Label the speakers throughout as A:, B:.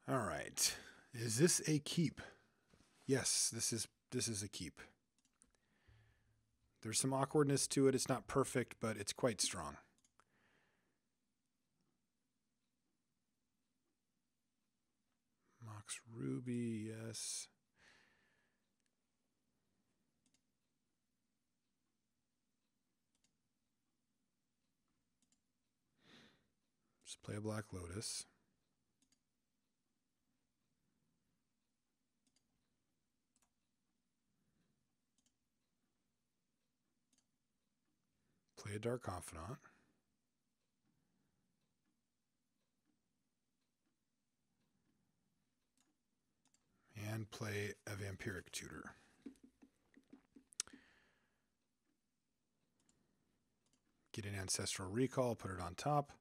A: All right. Is this a keep? Yes, this is a keep. There's some awkwardness to it. It's not perfect, but it's quite strong. Mox Ruby, yes. Let's play a Black Lotus. Play a Dark Confidant. And play a Vampiric Tutor. Get an Ancestral Recall, put it on top,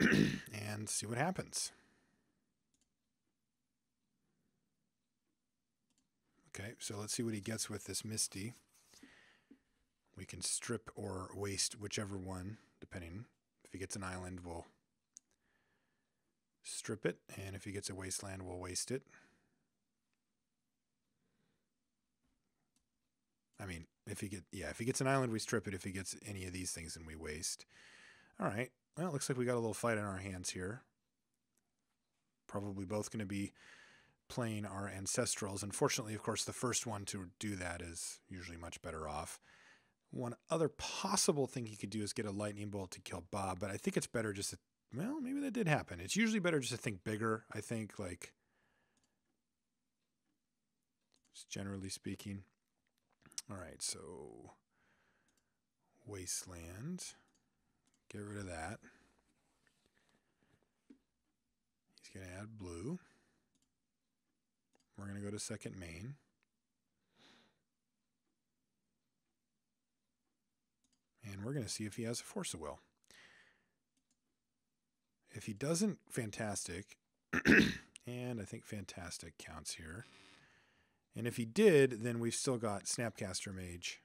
A: and see what happens. Okay, so let's see what he gets with this Misty. We can strip or waste whichever one, depending. If he gets an island, we'll strip it, and if he gets a wasteland, we'll waste it. I mean, if he gets an island, we strip it. If he gets any of these things, then we waste. All right. Well, it looks like we got a little fight on our hands here. Probably both going to be playing our Ancestrals. Unfortunately, of course, the first one to do that is usually much better off. One other possible thing he could do is get a lightning bolt to kill Bob, but I think it's better just to, well, maybe that did happen. It's usually better just to think bigger, I think, like, just generally speaking. All right, so Wasteland. Get rid of that. He's going to add blue. We're going to go to second main. And we're going to see if he has a Force of Will. If he doesn't, fantastic. And I think fantastic counts here. And if he did, then we've still got Snapcaster Mage.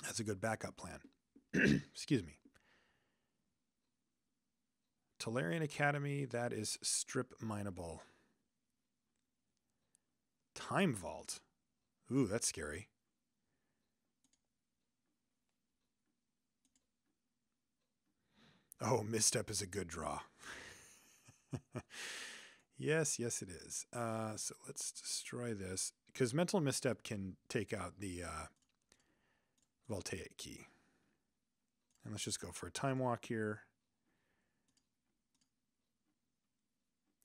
A: That's a good backup plan. Excuse me. Tolarian Academy, that is strip mineable. Time Vault. Ooh, that's scary. Oh, Misstep is a good draw. Yes, it is. So let's destroy this, because Mental Misstep can take out the Voltaic Key. And let's just go for a Time Walk here.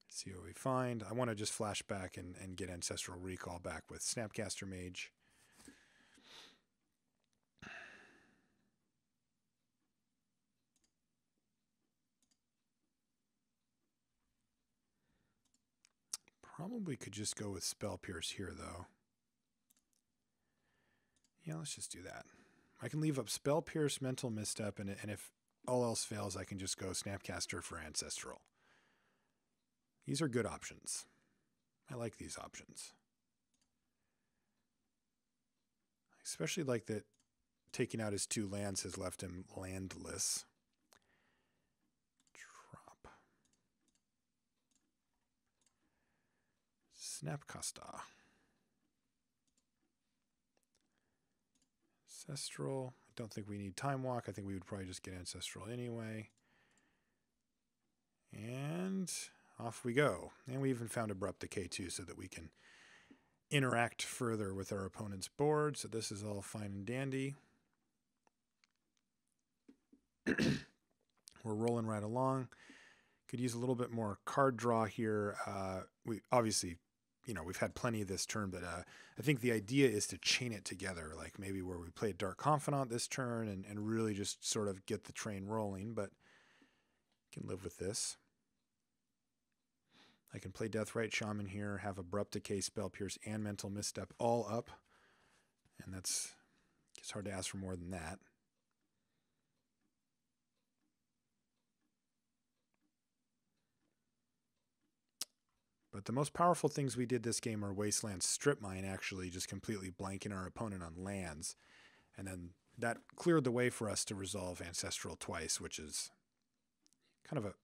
A: See what we find. I want to just flash back and get Ancestral Recall back with Snapcaster Mage. Probably could just go with Spell Pierce here, though. Yeah, let's just do that. I can leave up Spell Pierce, Mental Misstep, and if all else fails, I can just go Snapcaster for Ancestral. These are good options. I like these options. I especially like that taking out his 2 lands has left him landless. Drop. Snapcaster. Ancestral. I don't think we need Time Walk. I think we would probably just get Ancestral anyway. And off we go. And we even found Abrupt Decay too, so that we can interact further with our opponent's board. So this is all fine and dandy. We're rolling right along. Could use a little bit more card draw here. We obviously, we've had plenty of this turn, but I think the idea is to chain it together, like maybe where we play Dark Confidant this turn and really just sort of get the train rolling, but can live with this. I can play Deathrite Shaman here, have Abrupt Decay, Spell Pierce, and Mental Misstep all up, and it's hard to ask for more than that. But the most powerful things we did this game are Wasteland Strip Mine, actually just completely blanking our opponent on lands. And then that cleared the way for us to resolve Ancestral twice, which is kind of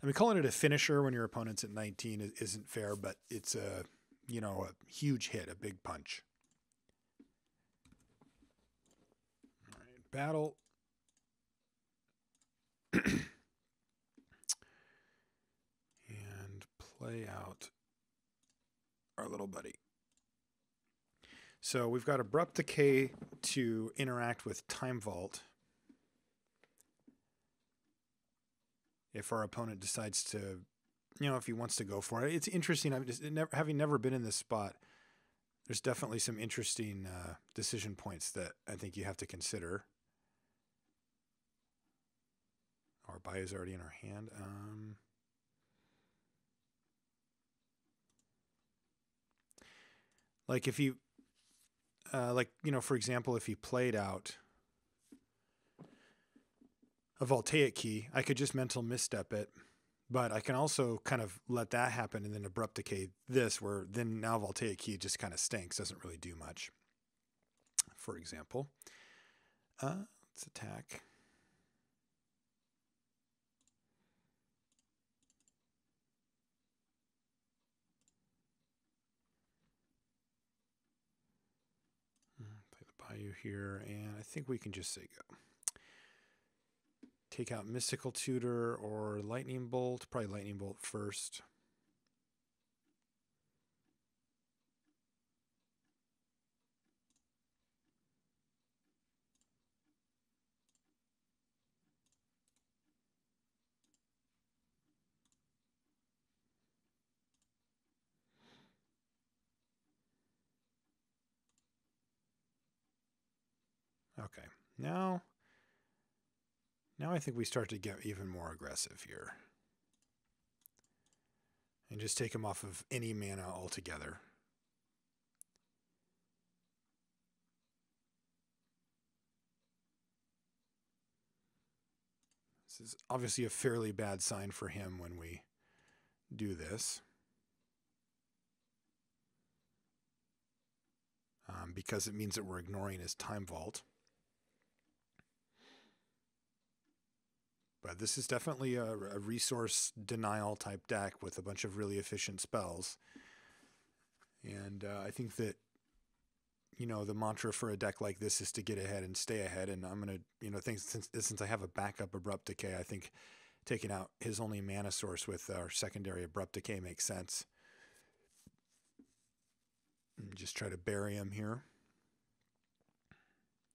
A: I mean, calling it a finisher when your opponent's at 19 isn't fair, but it's a, you know, a huge hit, a big punch. All right, battle. And play out our little buddy. So we've got Abrupt Decay to interact with Time Vault. If our opponent decides to, you know, if he wants to go for it. It's interesting. Having never been in this spot, there's definitely some interesting decision points that I think you have to consider. Our buy is already in our hand. Like if he, like, you know, for example, if he played out a Voltaic key, I could just mental misstep it, but I can also kind of let that happen and then Abrupt Decay this, where then now Voltaic key just kind of stinks, doesn't really do much. For example, let's attack. Play the Bayou here, and I think we can just say go. Take out Mystical Tutor or Lightning Bolt. Probably Lightning Bolt first. Okay, now I think we start to get even more aggressive here. And just take him off of any mana altogether. This is obviously a fairly bad sign for him when we do this. Because it means that we're ignoring his Time Vault. But this is definitely a resource denial type deck with a bunch of really efficient spells. And I think that, you know, the mantra for a deck like this is to get ahead and stay ahead. And I'm going to, you know, since I have a backup Abrupt Decay, I think taking out his only mana source with our secondary Abrupt Decay makes sense. And just try to bury him here.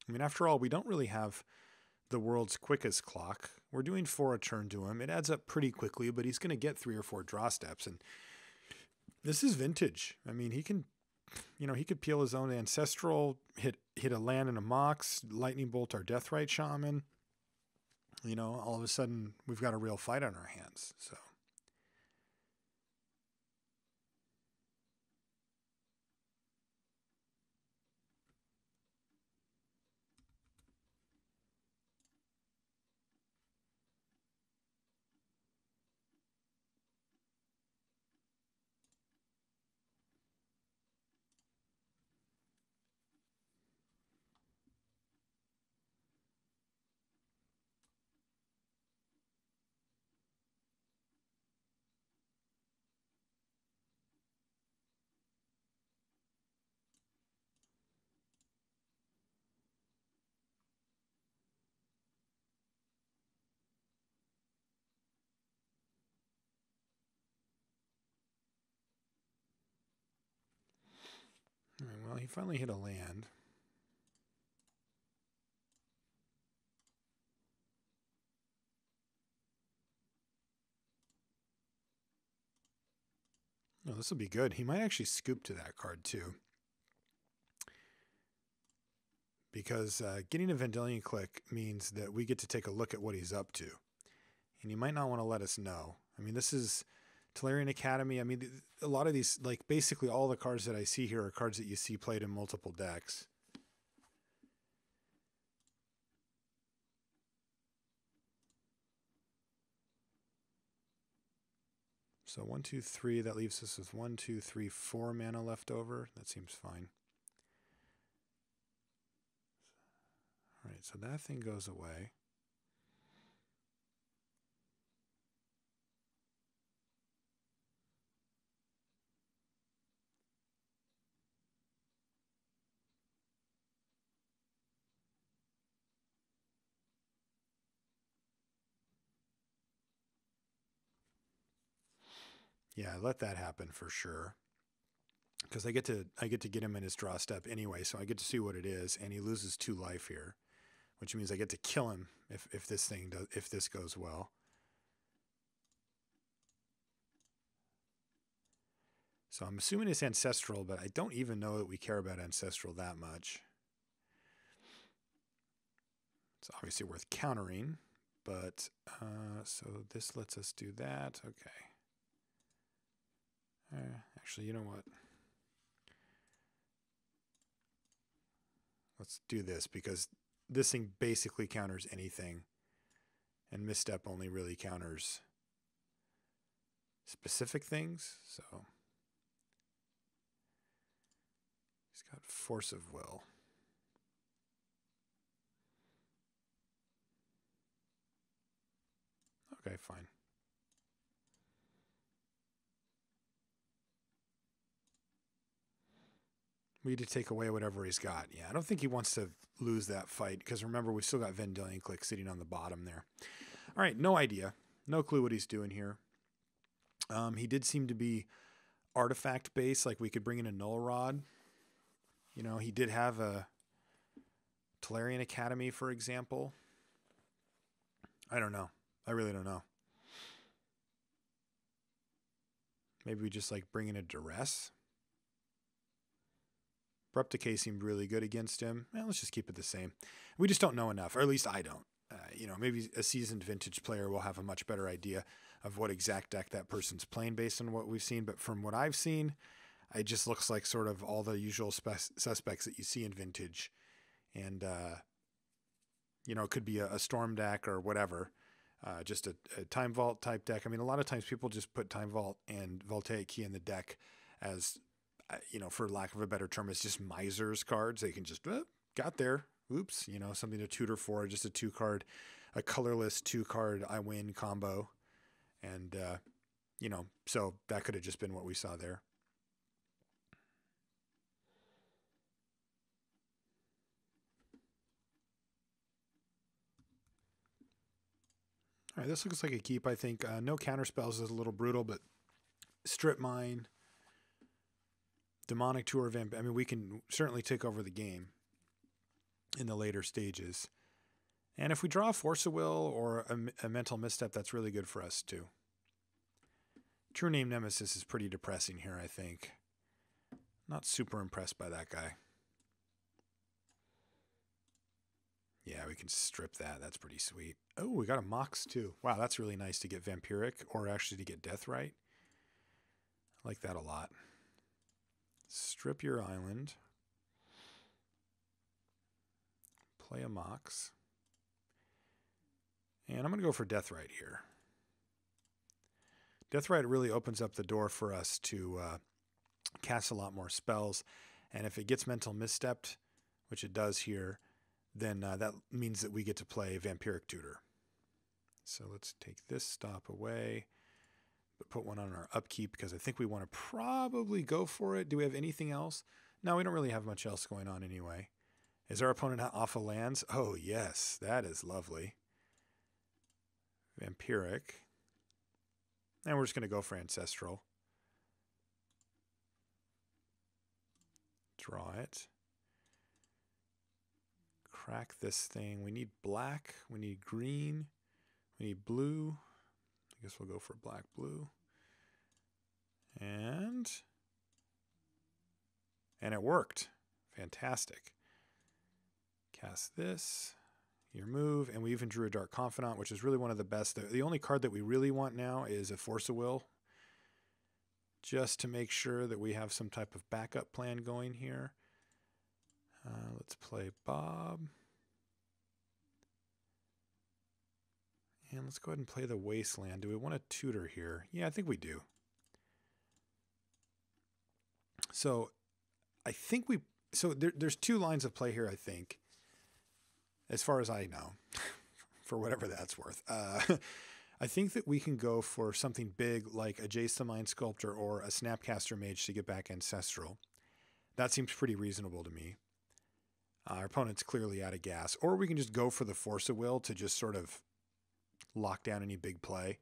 A: I mean, after all, we don't really have the world's quickest clock. We're doing 4 a turn to him. It adds up pretty quickly, but he's going to get 3 or 4 draw steps. And this is vintage. I mean, he can, you know, he could peel his own Ancestral, hit a land and a Mox, Lightning Bolt our Deathrite Shaman. You know, all of a sudden we've got a real fight on our hands. So. All right, well, he finally hit a land. Oh, this will be good. He might actually scoop to that card too. Because getting a Vendilion Clique means that we get to take a look at what he's up to. And you might not want to let us know. I mean, this is Tolarian Academy. I mean, a lot of these, like basically all the cards that I see here are cards that you see played in multiple decks. So 1, 2, 3, that leaves us with 1, 2, 3, 4 mana left over. That seems fine. All right, so that thing goes away. Yeah, let that happen for sure. Because I get to get him in his draw step anyway, so I get to see what it is, and he loses 2 life here, which means I get to kill him if this goes well. So I'm assuming it's ancestral, but I don't even know that we care about ancestral that much. It's obviously worth countering, but so this lets us do that. Okay. Actually, you know what? Let's do this because this thing basically counters anything, and misstep only really counters specific things. So he's got force of will. Okay, fine. We need to take away whatever he's got. Yeah, I don't think he wants to lose that fight because remember, we still got Vendilion Clique sitting on the bottom there. All right, no idea. No clue what he's doing here. He did seem to be artifact based, like we could bring in a Null Rod. You know, he did have a Tolarian Academy, for example. I don't know. I really don't know. Maybe we just like bring in a Duress. Abrupt Decay seemed really good against him. Well, let's just keep it the same. We just don't know enough, or at least I don't. You know, maybe a seasoned vintage player will have a much better idea of what exact deck that person's playing based on what we've seen. But from what I've seen, it just looks like sort of all the usual suspects that you see in vintage. And, you know, it could be a Storm deck or whatever. Just a Time Vault type deck. I mean, a lot of times people just put Time Vault and Voltaic Key in the deck as, you know, for lack of a better term, it's just misers cards. They can just, got there. Oops, you know, something to tutor for, just a 2-card, a colorless 2-card I win combo. And, you know, so that could have just been what we saw there. All right, this looks like a keep, I think. No counter spells is a little brutal, but Strip Mine, Demonic Tour Vamp. I mean, we can certainly take over the game in the later stages. And if we draw a Force of Will or a Mental Misstep, that's really good for us too. True Name Nemesis is pretty depressing here, I think. Not super impressed by that guy. Yeah, we can strip that. That's pretty sweet. Oh, we got a Mox too. Wow, that's really nice to get Vampiric or actually to get Deathrite. I like that a lot. Strip your island. Play a Mox. And I'm going to go for Deathrite here. Deathrite really opens up the door for us to cast a lot more spells. And if it gets Mental Misstepped, which it does here, then that means that we get to play Vampiric Tutor. So let's take this stop away, but put one on our upkeep because I think we want to probably go for it. Do we have anything else? No, we don't really have much else going on anyway. Is our opponent off of lands? Oh, yes, that is lovely. Vampiric. And we're just going to go for Ancestral. Draw it. Crack this thing. We need black. We need green. We need blue. I guess we'll go for black, blue. And it worked. Fantastic. Cast this. Your move, and we even drew a Dark Confidant, which is really one of the best. The only card that we really want now is a Force of Will, just to make sure that we have some type of backup plan going here. Let's play Bob. And let's go ahead and play the Wasteland. Do we want a tutor here? Yeah, I think we do. So I think there's 2 lines of play here, I think. As far as I know, for whatever that's worth. I think that we can go for something big like a Jace the Mind Sculptor or a Snapcaster Mage to get back Ancestral. That seems pretty reasonable to me. Our opponent's clearly out of gas. Or we can just go for the Force of Will to just sort of lock down any big play.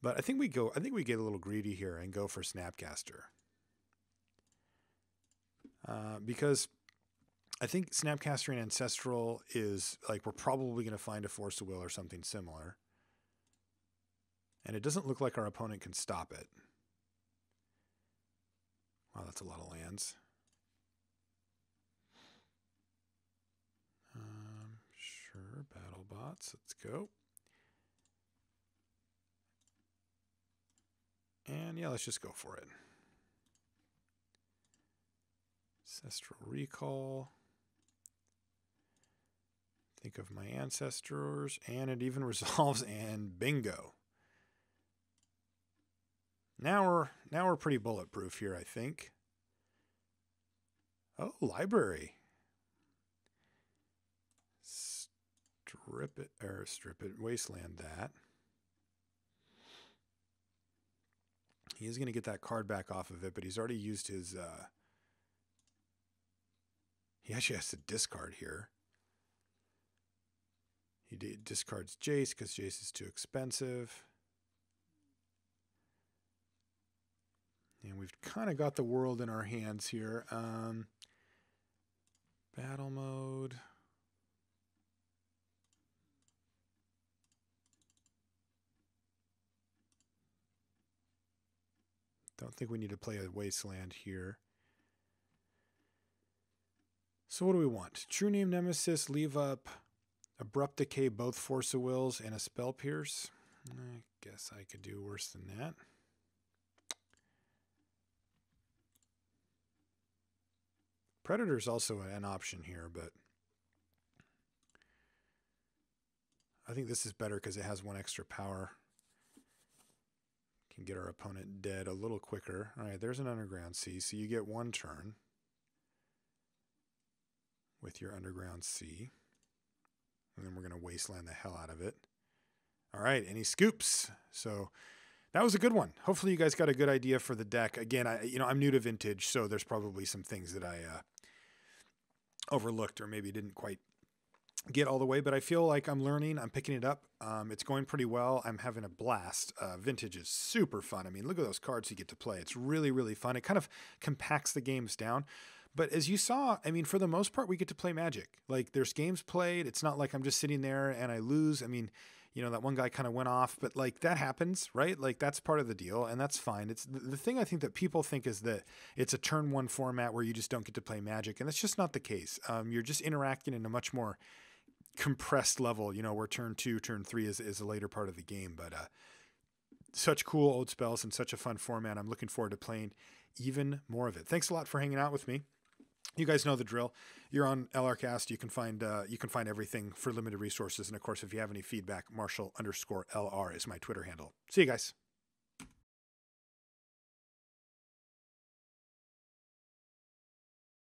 A: But I think we get a little greedy here and go for Snapcaster. Because I think Snapcaster and Ancestral is like, we're probably going to find a Force of Will or something similar. And it doesn't look like our opponent can stop it. Wow, that's a lot of lands. Sure, battle bots. Let's go. And yeah, let's just go for it. Ancestral Recall. Think of my ancestors, and it even resolves, and bingo. Now we're pretty bulletproof here, I think. Oh, library. Strip it, wasteland that. He is going to get that card back off of it, but he's already used his... he actually has to discard here. He discards Jace because Jace is too expensive. And we've kind of got the world in our hands here. Battle mode. Don't think we need to play a wasteland here. So what do we want? True Name Nemesis, leave up Abrupt Decay, both Force of Wills, and a Spell Pierce. I guess I could do worse than that. Predator's also an option here, but I think this is better because it has one extra power. Can get our opponent dead a little quicker. All right, there's an Underground Sea, so you get one turn with your Underground Sea. And then we're going to wasteland the hell out of it. All right, and he scoops. So that was a good one. Hopefully you guys got a good idea for the deck. Again, I'm new to Vintage, so there's probably some things that I overlooked or maybe didn't quite get all the way, but I feel like I'm learning. I'm picking it up. It's going pretty well. I'm having a blast. Vintage is super fun. I mean, look at those cards you get to play. It's really, really fun. It kind of compacts the games down. But as you saw, I mean, for the most part, we get to play Magic. Like, there's games played. It's not like I'm just sitting there and I lose. I mean, you know, that one guy kind of went off, but like that happens, right? Like that's part of the deal, and that's fine. It's the thing I think that people think is that it's a turn one format where you just don't get to play Magic, and that's just not the case. You're just interacting in a much more compressed level, you know, where turn 2, turn 3 is a later part of the game. But such cool old spells and such a fun format. I'm looking forward to playing even more of it. Thanks a lot for hanging out with me. You guys know the drill. You're on LRcast. You can find everything for limited resources. And of course, if you have any feedback, Marshall_LR is my Twitter handle. See you guys.